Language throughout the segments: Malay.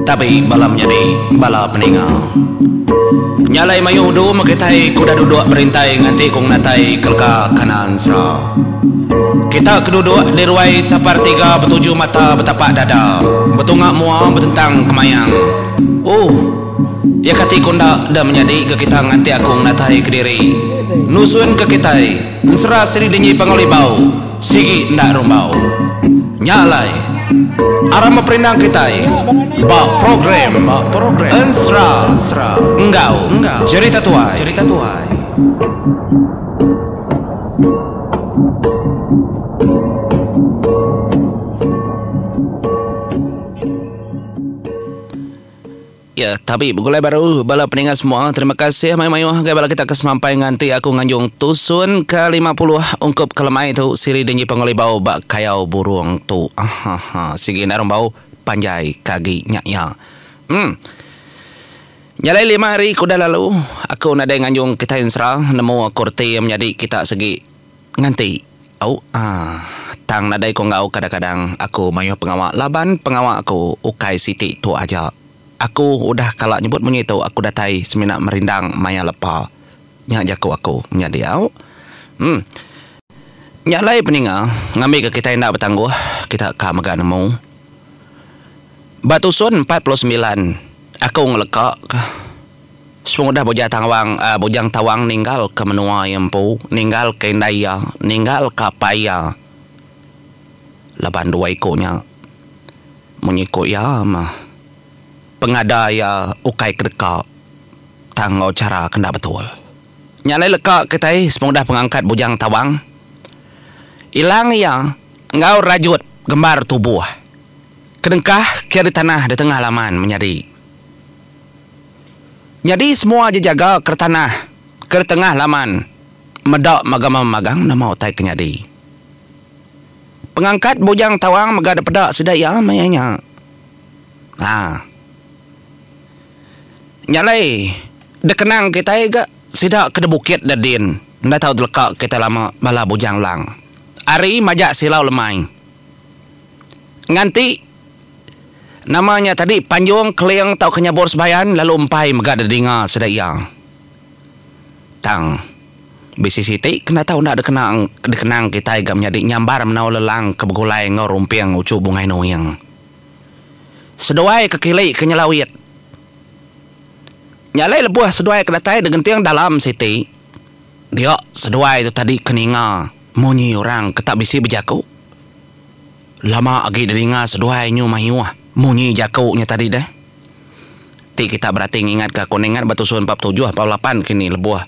Tapi bala menjadi bala peninggal. Nyalai mayu du makitai kuda duduk berintai nganti kung natai kelka kanan sera. Kita keduduk di ruai sepertiga bertuju mata bertapak dada, bertungak mua bertentang kemayang. Ya kati kunda dah menjadi ke kita nganti akung natai ke diri. Nusun ke kita sera seri dinyi pangolibau sigi ndak rumbau. Nyalai arama perindang kita bak program ensra enggau cerita tuai ya. Tapi begulai baru bala peningat semua. Terima kasih mayu-mayu bala kita kesemampai nganti aku nganjung tusun ke 50 ungkup kelemai tu siri denji pengolibau bak kayau burung tu. Sigi narong bau panjai kagi nyak. Nyalai 5 hari kuda lalu aku nadai nganjung kita insra nemu kurti menjadi kita segi nganti. Tang nadai ko ngau kadang-kadang aku mayu pengawak laban pengawak aku ukai siti tu aja. Aku udah kalau nyebut menyitu aku datai seminak merindang maya lepa. Nyak jaku aku menjadi au. Nyak lai peninga ngambil ke kita hendak bertangguh kita ka mega nemu. Batu sun 49. Aku ngelekak. Semua dah bojang tawang ninggal ke menua yempu, ninggal ke indaya, ninggal ke paya. Laban 2 ekornya. Menyikut ya mah. Pengada ya ukai kedekak tangau cara kena betul. Nyalai lekak ketai semudah pengangkat bujang tawang. Ilang ya ngau rajut gembar tubuh. Kedengkah kiri tanah di tengah laman menjadi. Jadi semua aja jaga ke tanah ke tengah laman. Medak magang nama utai kenyadi. Pengangkat bujang tawang megada pedak sedaya mayanya. Nyalai dekenang kita gak sidak ke bukit dadin. Nda tahu telekak kita lama bala bujang lang. Ari majak silau lemai. Nganti namanya tadi panjung keliang tau kenyabur sebayan lalu empai megak dadinga sedaya. Tang bisi siti kena tahu ndak dekenang kita gak menjadi nyambar menau lelang ke begulai ngau rumpiang ucu bungai noyang. Sedoai kekili kenyelawit. Nyalai lebuh seduai kedatai dengan tiang dalam siti. Dia seduai itu tadi keninga munyi orang ketak bisi berjaku. Lama agi deringa seduai nyu mahiwah munyi jakunya tadi dah. Ti kita berarti ingat ke kuningan batu sun 47 48 kini lebuh.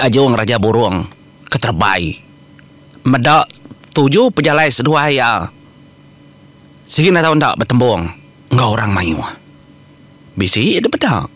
Ajung raja burung keterbai. Medak 7 pejalai seduai ya. Sigi na tahu ndak bertembung. Enggak orang mahiwah. Bisi ada bedak.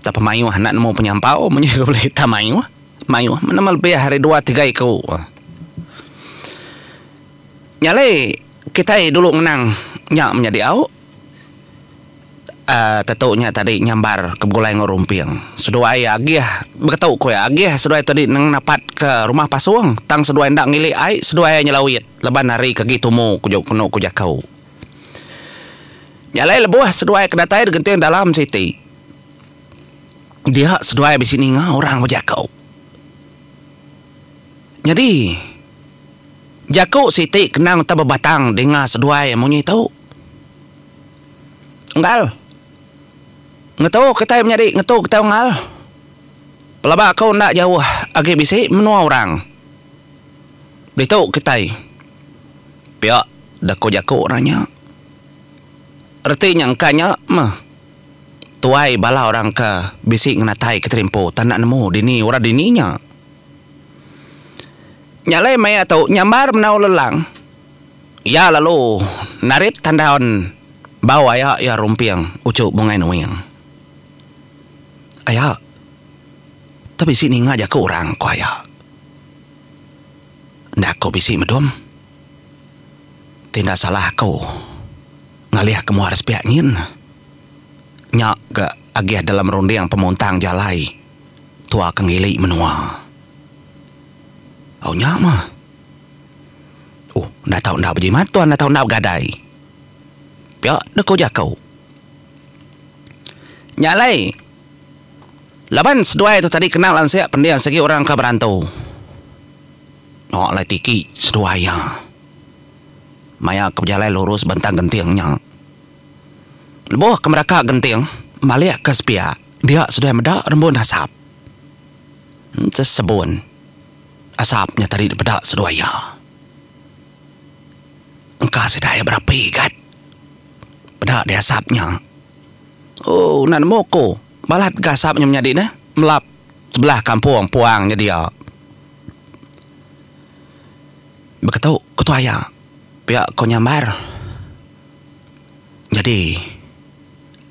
Tak pemayu nak nemu penyampau menjaga boleh tak mayu mana lebih hari 2-3 ekor. Nyalai kita dulu menang nyak menjadi au. Tetuknya tadi nyambar ke begulai ngorumpiang. Seduai agih berketuk ko ya agih seduai tadi nang napat ke rumah pasuang tang seduai ndak ngili ai seduai nyelawit leban hari ke gitumu kujau kuno kujakau. Nyalai lebuah seduai kedatai dengan dalam siti. Dia seduai di sini orang berjakau. Jadi jakau siti kenang tak berbatang dengan seduai yang munyi tahu. Engal. Ngetau kita menjadi ngetau kita engal. Pelabak kau nak jauh agi bisi menua orang. Beritahu kita. Pihak dako jakau orangnya. Artinya engkanya tuai bala orang ke bisik ngenatai keterimpo tak nemu dini ora dininya. Nyalai maya tau nyambar menau lelang. Ya lalu narit tandaon bawa ya rumpiang ucuk bungai nuing. Ayah tapi sini ngajak ke orang ko ayah. Ndak kau bisik medom. Tidak salah kau. Ngalih kamu harus piaknya. Nyak gak agih dalam ronde yang pemontang jalai. Tua kengili menua. Nyak mah. Nda tahu nda berjimat tuan, nda tahu nda gadai. Pia deko jakau. Nyalai. Laban seduai tu tadi kenal lansia pendiang segi orang ke berantau. Ngok lai tiki seduai ya. Maya ke berjalan lurus bentang gentingnya. Lebuh ke mereka genting, maliak ke sepia. Dia sudah medak rembun asap. Sesebun. Asapnya tadi bedak seduai ya. Engkau sedaya berapi kat. Bedak di asapnya. Oh, nan moko. Balat gasapnya menjadi nah, melap sebelah kampung puangnya dia. Begitu ketua ya, pihak kau nyambar. Jadi,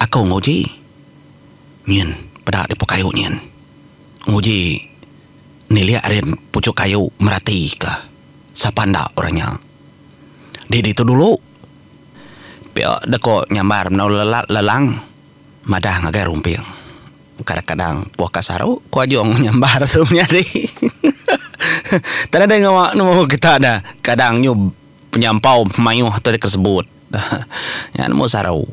aku nguji, nyin pada di kayu nyin, nguji nilia arin pucuk kayu merati ke, sapanda orangnya. Di itu dulu, pihak deko nyambar menau lelang, madah ngagai rumping. Kadang-kadang puak kasaru ku ajong nyambar tu menjadi. Tak ada ngamak nemu kita ada. Kadang nyu penyampau mayuh tadi tersebut. Ya nemu sarau.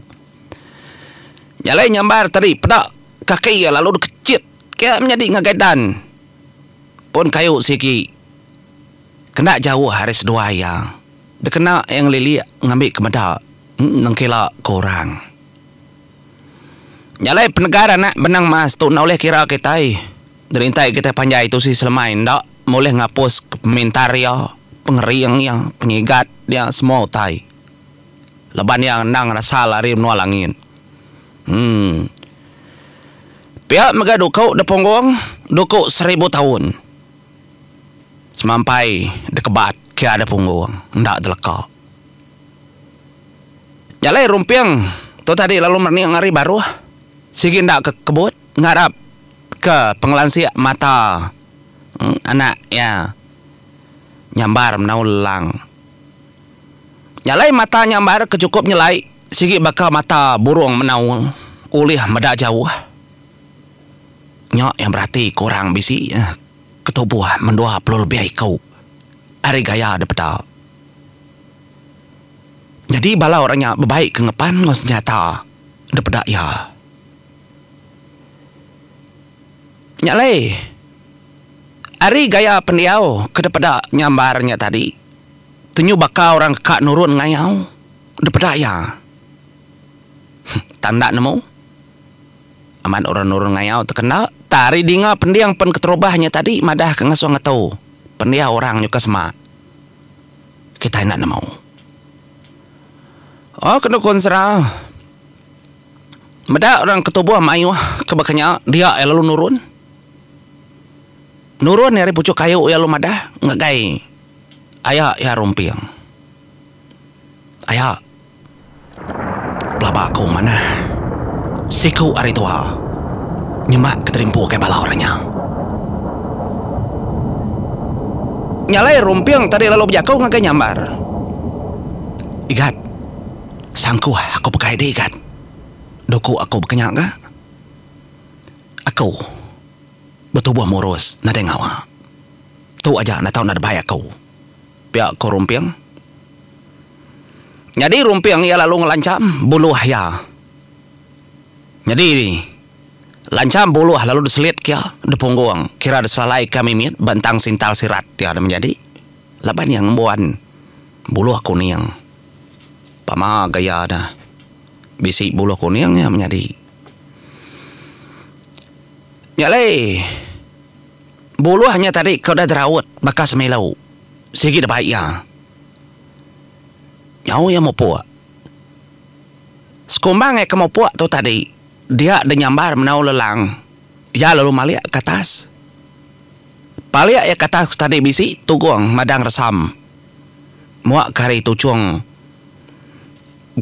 Nyalai nyambar tadi pedak kaki ya lalu kecit. Kayak menjadi ngagaidan. Pun kayu siki. Kena jauh hari sedua ya. Dia kena yang lili ngambil kemedak. Nengkila korang. Nyalai penegara nak benang mas tu nak oleh kira kita derintai kita panjai itu si selamain tak boleh ngapus komentar ya pengeriang yang penyigat yang semua tai leban yang nang rasa lari nualangin pihak mega dukau deponggong dukau 1000 tahun semampai dekebat kia ada punggong ndak deleka nyalai rumpiang tu tadi lalu merniang hari baru sigi ndak ke kebut ngarap ke penglansia mata anak ya nyambar menaulang nyalai mata nyambar kecukup nyelai sigi bakal mata burung menau ulih medak jauh nyok yang berarti kurang bisi ketubuh mendua pelul lebih kau hari gaya ada pedal jadi bala orangnya berbaik ke ngepan ngos nyata ada pedak ya. Nyalai ari gaya pendiau kedepada nyambarnya tadi tenyu bakal orang kak nurun ngayau depada ya tanda nemu aman orang nurun ngayau terkenal tari dinga pendiang pen keterubahnya tadi madah ke ngasuh ngetau pendiau orang nyuka semak kita nak nemu oh kena konsera madah orang ketubuh mayu kebakanya dia lalu nurun dari pucuk kayu ya lu madah ngagai ayah ya rumpiang ayah pelaba aku mana siku ari tua nyemak keterimpu ke bala orangnya nyalai rumpiang tadi lalu berjakau ngagai nyambar igat sangku aku pakai deh igat doku aku berkenyak gak aku betul buah murus nada ngawa tu aja nak tahu nada bahaya kau pihak kau rumpiang jadi rumpiang ia lalu ngelancam buluh ya jadi lancam buluh lalu diselit kia di punggung kira diselalai kami mit bantang sintal sirat dia ada menjadi laban yang membuan buluh kuning pama gaya ada bisi buluh kuningnya menjadi nyalai buluhnya tadi kau dah derawat bakas melau segi dah baik ya nyau yang mau puak sekumbang yang mau puak tu tadi dia ada nyambar menau lelang ya lalu maliak ke atas paliak ya ke atas tadi bisi tugong madang resam muak kari tucung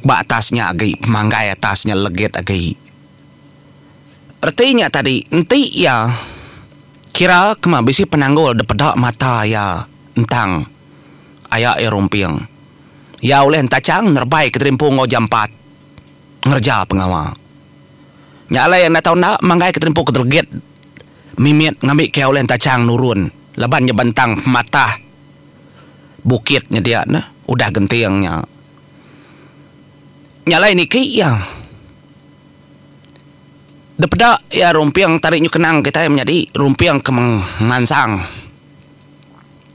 bak atasnya agi manggai atasnya legit agi artinya tadi enti ya kira kema bisi penanggul depedak mata ya entang ayak ya rumpiang ya oleh entacang nerbai keterimpu ngo jam 4 ngerja pengawa nyala yang natau nak manggai keterimpu keterget mimit ngambil ke oleh entacang nurun leban bentang mata bukitnya dia nah udah gentiangnya. Nyalai niki ya. Daripada ya rumpiang tariknya kenang kita yang menjadi rumpiang kemansang.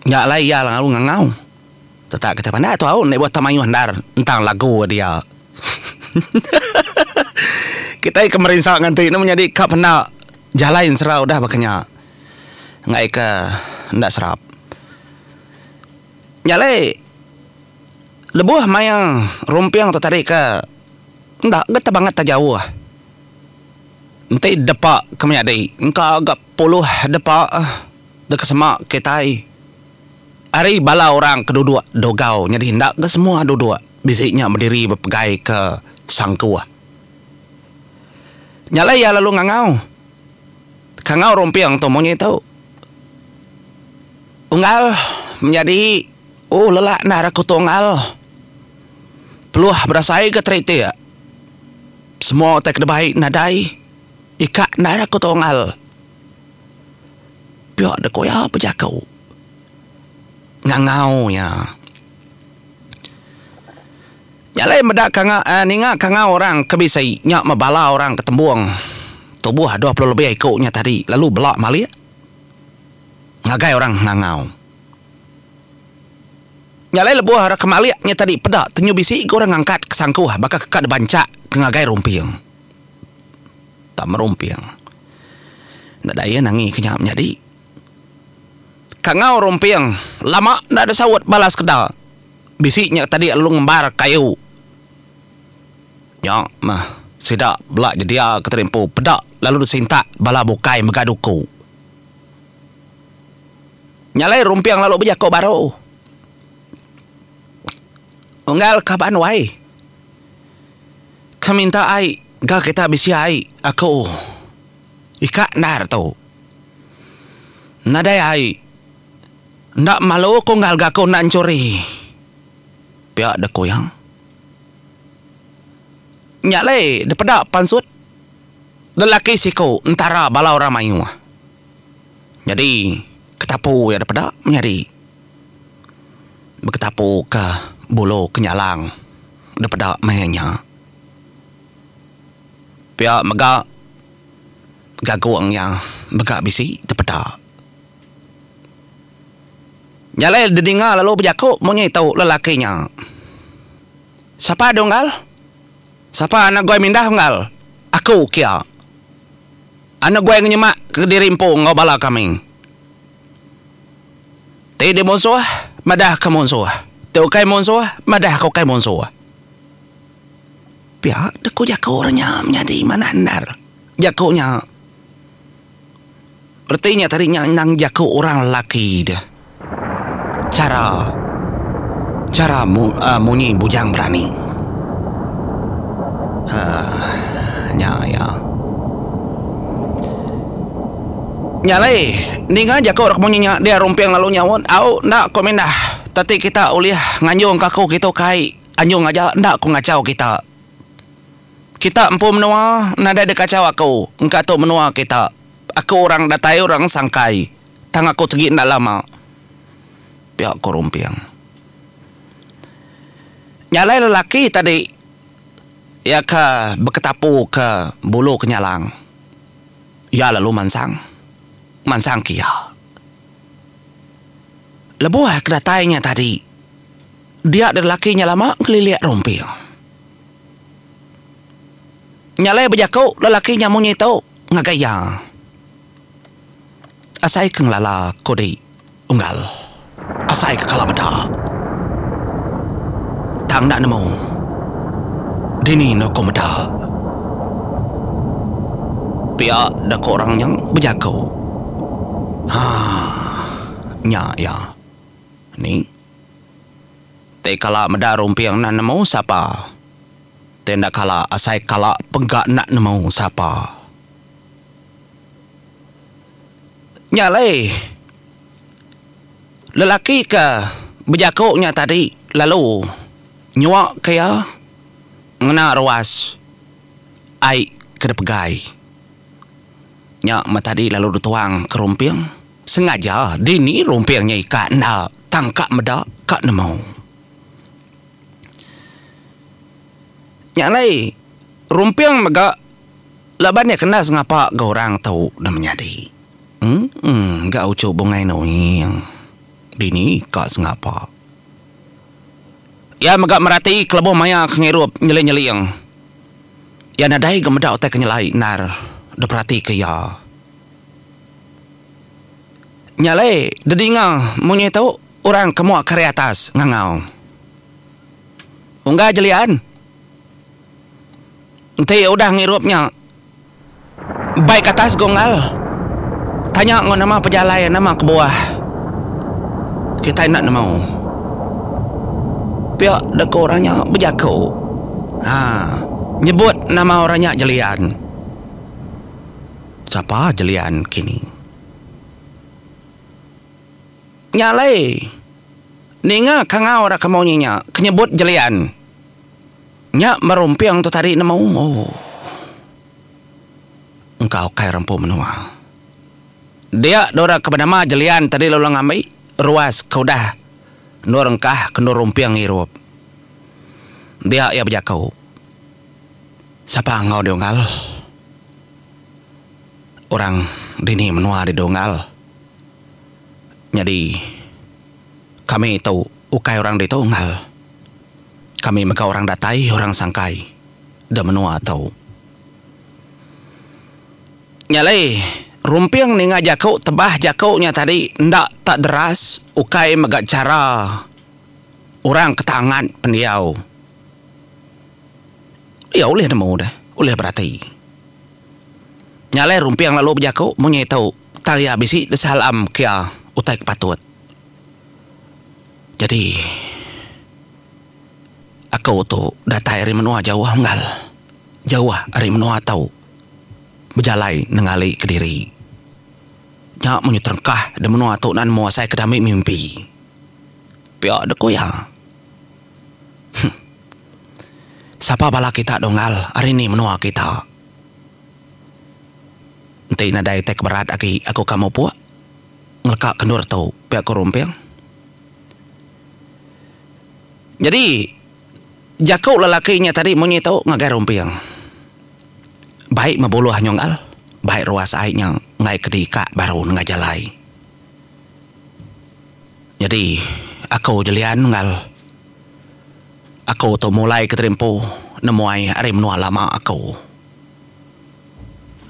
Nyalai ya lalu ngangau. Tetap kita pandai tahu nek buat tamayu handar tentang lagu dia. Kita kemerinsal nganti ini menjadi kap pernah jalain serau dah makanya ngai ke ndak serap. Nyalai lebuh mayang rumpiang tertarik ke ndak geta banget tak jauh. Nanti depak kemyadi engkau agak puluh depak dekat semak kita hari bala orang kedua dogau jadi hendak ke semua dua bisiknya berdiri berpegai ke sangkua. Nyalai ya lalu ngangau rumpiang tu maunya tahu unggal menjadi lelak naraku tunggal peluah berasai ke trite ya semua tek baik nadai ikak naraku tunggal pihak de koya pejakau ngangau ya nyalai medak ninga kanga orang kebisai nyak mabala orang ketembuang tubuh 20 lebih ikutnya tadi lalu belak malia ngagai orang ngangau. Nyalai lebuh arah kemaliaknya tadi pedak tenyu bisi orang ngangkat kesangkuh bakal kekat bancak ke ngagai rumpiang. Tak merumpiang. Ndak daya nangi kenyap jadi. Kangau rumpiang lama ndak ada sawat balas kedal. Bisiknya tadi lu ngembar kayu. Ya mah sidak belak jadi keterimpu pedak lalu disintak bala bukai megaduku. Nyalai rumpiang lalu berjakau baru. Unggal kaban wai. Kaminta ai, ga kita bisi ai, aku ikak nar tu. Nadai ai. Ndak malu ko ngal ga ko nancuri. Pihak de koyang. Nyalai daripada pansut. Lelaki siku entara bala orang mayu. Jadi ketapu ya daripada menjadi. Berketapu ke bulu kenyalang daripada mainnya. Pihak megak gaguang yang megak bisi daripada. Nyalai dedinga lalu berjakuk maunya tahu lelakinya. Siapa donggal? Siapa anak gue mindah ngal? Aku kia. Anak gue nyemak ke dirimpu ngau bala kami. Tidak musuh, madah ke musuh. Teu kai musuh, madah kau kai musuh. Pihak deku jakau orangnya menjadi mana andar. Jakaunya. Artinya tadinya nang jakau orang lelaki dia. Cara munyi bujang berani. Ya. Nyalai, ninga jakau orang munyinya dia rumpiang lalu nyawon. Au ndak komendah. Tadi kita uliah nganjung kaku kita kai anjung aja ndak ku ngacau kita. Kita empu menua nada de kacau aku. Engka tu menua kita. Aku orang datai orang sangkai. Tang aku tegi ndak lama. Pihak ku rumpiang. Nyalai lelaki tadi ya ke berketapu ke bulu kenyalang. Ya lalu mansang kia. Lebuah kedatainya tadi. Dia dan lakinya lama ngelilik rumpiang. Nyalai berjakau lelakinya maunya itu ngagaya. Asai keng lala kodi unggal. Asai ke kalamada. Tang nak nemu. Dini no komeda. Pihak dak orang yang berjakau. Ya. Ni. Te kala meda rumpiang nak nemu siapa? Tenda kala asai kala penggak nak nemu siapa? Nyalai. Lelaki ke berjakuknya tadi lalu nyuak kaya ngena ruas ai ke pegai. Nyak matadi lalu dituang ke rumpiang. Sengaja dini rumpiangnya ikat nak tangkap meda kak nemu. Nyalai rumpiang maga laban ya kena ngapa ga orang tahu namanya di. Ga ucu bungai no yang dini ka ngapa. Ya maga merati kelebo maya ngirup nyeli-nyeli yang. Ya nadai gemeda otak nyelai nar da perhati ke ya. Nyalai dedinga munye tahu orang kamu kare atas ngangau. Unggah jelian. Ente udah ngirupnya baik atas gongal. Tanya ngon nama pejalai nama ke bawah. Kita nak mau. Pihak dek orangnya berjaku. Nyebut nama orangnya jelian. Siapa jelian kini? Nyalai. Ninga kangau ora kamonyinya kenyebut jelian. Nya merumpiang tu tadi nama engkau kai rampu menua. Dia dora kebenama jelian tadi lalu ngamai ruas kau dah norengkah kenur rumpiang hirup. Dia ya berjakau. Siapa ngau dongal? Orang dini menua di dongal. Jadi kami tahu ukai orang di dongal. Kami mega orang datai, orang sangkai. Dah menua tahu. Nyalai, rumpiang ni ngajakau tebah jakaunya tadi ndak tak deras. Ukai mega cara orang ketangan pendiau. Ya oleh nemu dah, oleh berarti. Nyalai rumpiang lalu berjakau, munyi tahu. Taya bisi desalam kia utai kepatut. Jadi aku tu datai hari menua jauh enggal. Jauh hari menua tahu. Berjalai nengali ke diri. Nyak menyutrengkah dan menua tu nan muasai kedami mimpi. Pihak deko ya. Siapa bala kita dongal hari ni menua kita. Nanti nadai tek berat lagi aku kamu puak. Ngelekak kendur tu pihak korumpiang. Jadi jakau lelakinya tadi munyi tahu ngagai rumpiang. Baik mebuluh nyongal, baik ruas airnya ngai kedika baru ngajalai. Jadi aku jelian ngal. Aku tu mulai keterimpu nemuai hari menua lama aku.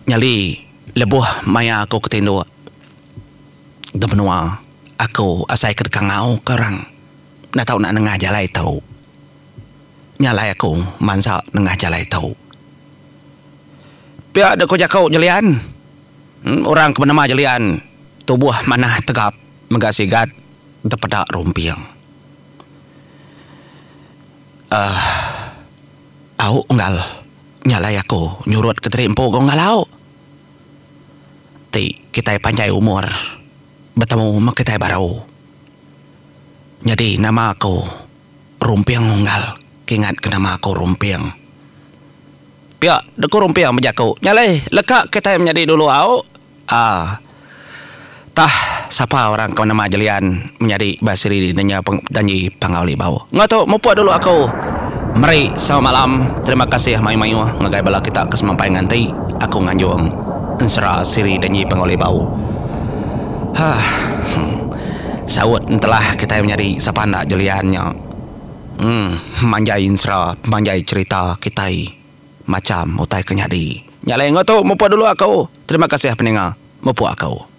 Nyali lebuh maya aku ketindu. Da menua aku asai kedekangau kerang. Nak tahu nak nengah jalai tahu. Nyalai aku mansa nengah jalai tahu. Pihak ada jakau jelian. Orang ke nama jelian. Tubuh manah tegap megasigat tepada rumpiang. Au enggal. Nyalai aku nyurut ke terimpo gongalau. Ti kita panjai umur. Bertemu mak kita baru. Jadi nama aku rumpiang enggal. Ingat ke nama aku rumpiang. Pihak deku rumpiang menjakau. Nyalai lekak kita menjadi dulu au. Tah siapa orang ke nama jelian menjadi basiri danya danyi pangauli bau. Ngatu mupuak dulu aku. Mari sama malam. Terima kasih mayu-mayu ngagai bala kita kesemampai nganti. Aku nganjung ensera siri danyi pangauli bau. Sawut telah kita menjadi siapa nak jeliannya. Manjai insra, manjai cerita kita macam utai kenyadi. Nyalai ngatu mupuak dulu aku. Terima kasih pendengar. Mupuak aku.